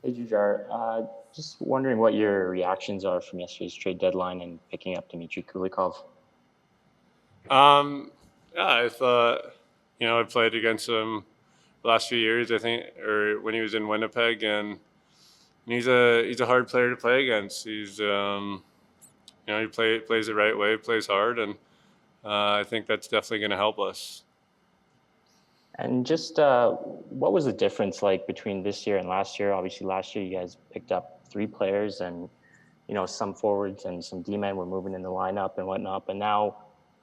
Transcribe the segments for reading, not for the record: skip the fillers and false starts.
Hey, Jujhar. Just wondering what your reactions are from yesterday's trade deadline and picking up Dmitry Kulikov. Um, yeah, I thought, I played against him the last few years, I think, or when he was in Winnipeg, and he's a hard player to play against. He plays the right way, plays hard, and I think that's definitely going to help us. And just what was the difference like between this year and last year? Obviously, last year you guys picked up three players, and some forwards and some D-men were moving in the lineup and whatnot. But now,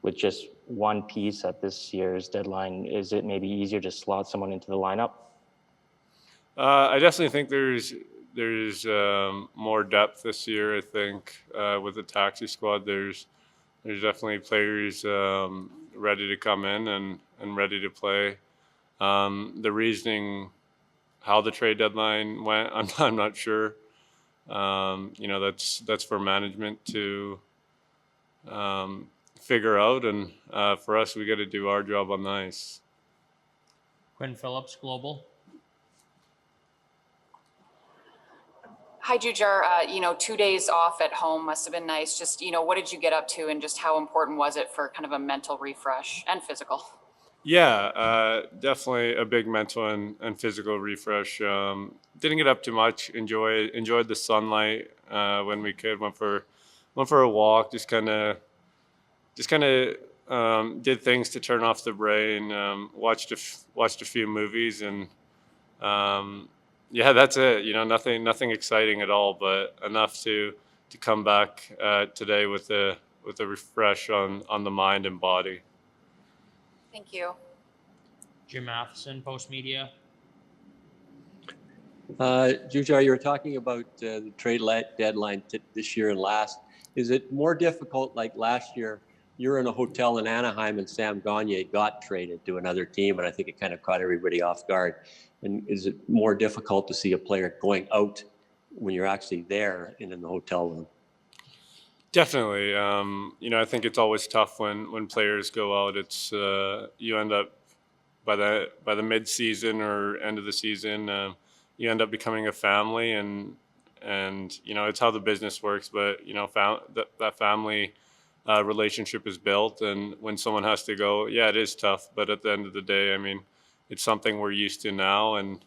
with just one piece at this year's deadline, is it maybe easier to slot someone into the lineup? I definitely think there's more depth this year. I think with the taxi squad, there's definitely players ready to come in and ready to play. The reasoning how the trade deadline went, I'm not sure. That's for management to figure out, and for us, we got to do our job on the ice. Quinn Phillips, Global. Hi, Jujhar. 2 days off at home must have been nice. Just, what did you get up to and just how important was it for kind of a mental refresh and physical? Yeah, definitely a big mental and physical refresh. Didn't get up too much. Enjoyed the sunlight when we could. Went for a walk. Just kind of did things to turn off the brain. Watched a few movies, and yeah, that's it. Nothing exciting at all, but enough to come back today with a refresh on the mind and body. Thank you. Jim Matheson, Post Media. Jujhar, you were talking about the trade deadline this year and last. Is it more difficult like last year? You're in a hotel in Anaheim and Sam Gagner got traded to another team, and I think it kind of caught everybody off guard. And is it more difficult to see a player going out when you're actually there and in the hotel room? Definitely. I think it's always tough when players go out. It's you end up by the mid season or end of the season, you end up becoming a family, and it's how the business works. But that family relationship is built, and when someone has to go, yeah, it is tough. But at the end of the day, I mean, it's something we're used to now, and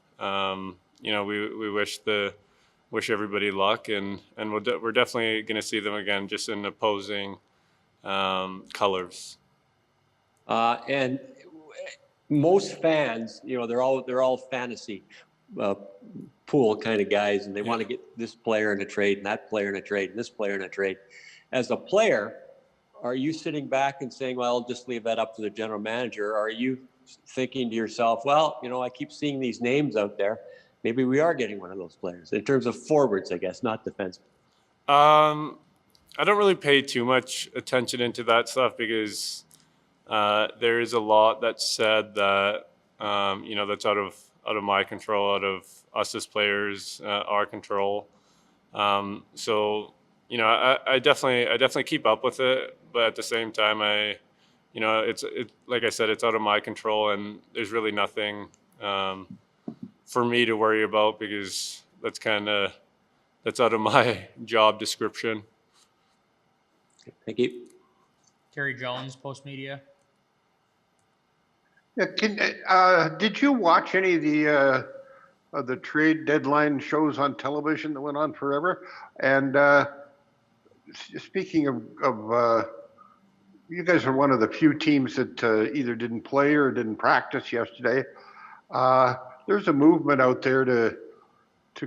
we wish everybody luck, and we're definitely going to see them again, just in opposing colors. And most fans, they're all fantasy uh, pool kind of guys, and they want to get this player in a trade and that player in a trade and this player in a trade. As a player, are you sitting back and saying, well, I'll just leave that up to the general manager? Or are you thinking to yourself, well, I keep seeing these names out there. Maybe we are getting one of those players in terms of forwards, I guess, not defense. Um, I don't really pay too much attention into that stuff because there is a lot that's said that that's out of my control, out of us as players, our control. So I definitely keep up with it, but at the same time, it's like I said, it's out of my control, and there's really nothing for me to worry about because that's out of my job description. Thank you. Terry Jones, Post Media. Yeah, did you watch any of the trade deadline shows on television that went on forever? And speaking of you guys are one of the few teams that either didn't play or didn't practice yesterday. Uh, there's a movement out there to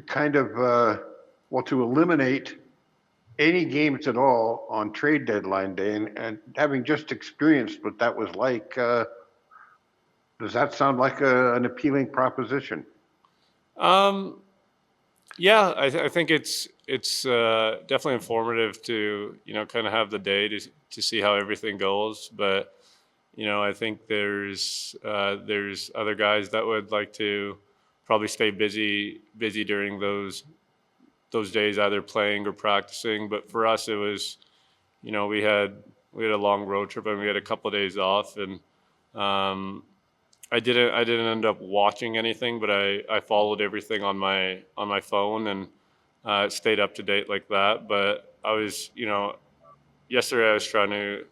kind of to eliminate any games at all on trade deadline day, and having just experienced what that was like. Does that sound like an appealing proposition? Um, yeah, I think it's definitely informative to kind of have the day to see how everything goes. But I think there's other guys that would like to probably stay busy during those days, either playing or practicing. But for us, it was we had a long road trip and we had a couple of days off, and um, I didn't end up watching anything, but I followed everything on my phone and stayed up to date like that. But I was, yesterday I was trying to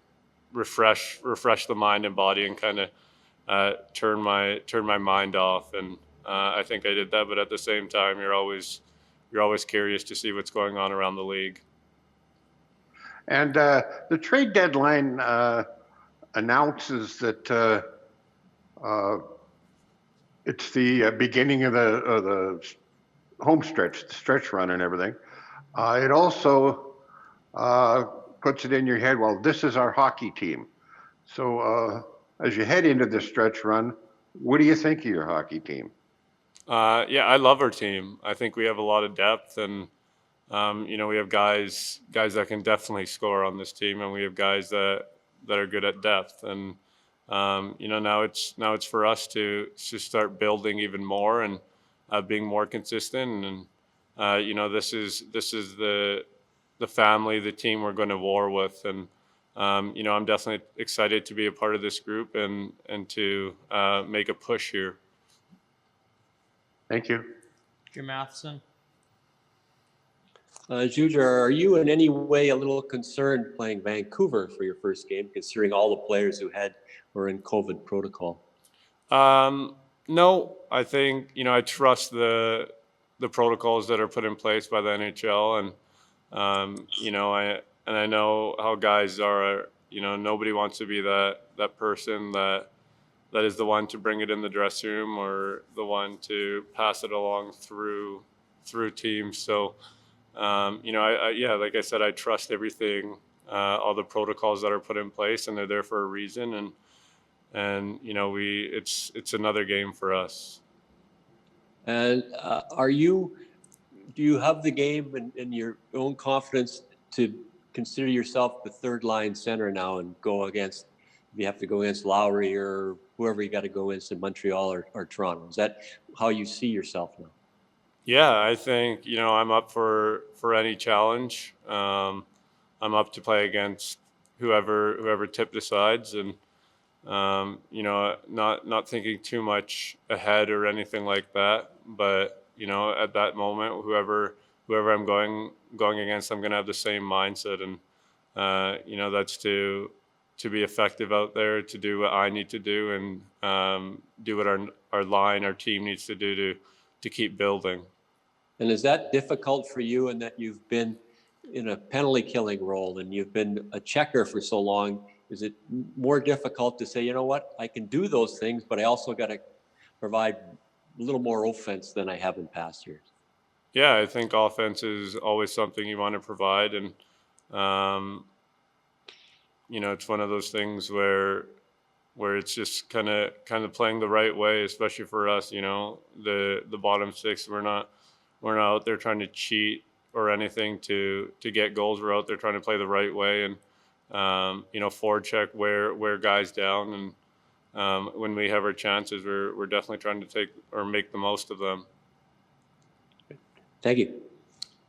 refresh the mind and body and kind of turn my mind off, and I think I did that. But at the same time, you're always curious to see what's going on around the league. And the trade deadline announces that it's the beginning of the home stretch, the stretch run and everything. It also puts it in your head, well, this is our hockey team. So as you head into this stretch run, what do you think of your hockey team? Yeah, I love our team. I think we have a lot of depth, and we have guys that can definitely score on this team, and we have guys that are good at depth. And now it's for us to start building even more and being more consistent. And this is the family, the team we're going to war with. And I'm definitely excited to be a part of this group and to make a push here. Thank you. Jim Matheson. Jujhar, are you in any way a little concerned playing Vancouver for your first game, considering all the players who were in COVID protocol? No, I think I trust the protocols that are put in place by the NHL, and I know how guys are. Nobody wants to be that person that is the one to bring it in the dressing room or the one to pass it along through teams. So, like I said, I trust everything, all the protocols that are put in place, and they're there for a reason. And it's another game for us. And do you have the game and your own confidence to consider yourself the third line center now and if you have to go against Lowry or whoever you got to go against in Montreal or Toronto? Is that how you see yourself now? Yeah, I think I'm up for any challenge. I'm up to play against whoever Tip decides, and not thinking too much ahead or anything like that. But at that moment, whoever I'm going against, I'm going to have the same mindset, and that's to be effective out there, to do what I need to do, and do what our team needs to do to keep building. And is that difficult for you in that you've been in a penalty killing role and you've been a checker for so long? Is it more difficult to say, you know what, I can do those things, but I also got to provide a little more offense than I have in past years? Yeah, I think offense is always something you want to provide, and it's one of those things where it's just kind of playing the right way, especially for us. The bottom six, we're not out there trying to cheat or anything to get goals. We're out there trying to play the right way and forecheck, wear guys down, and when we have our chances, we're definitely trying to take or make the most of them. Thank you.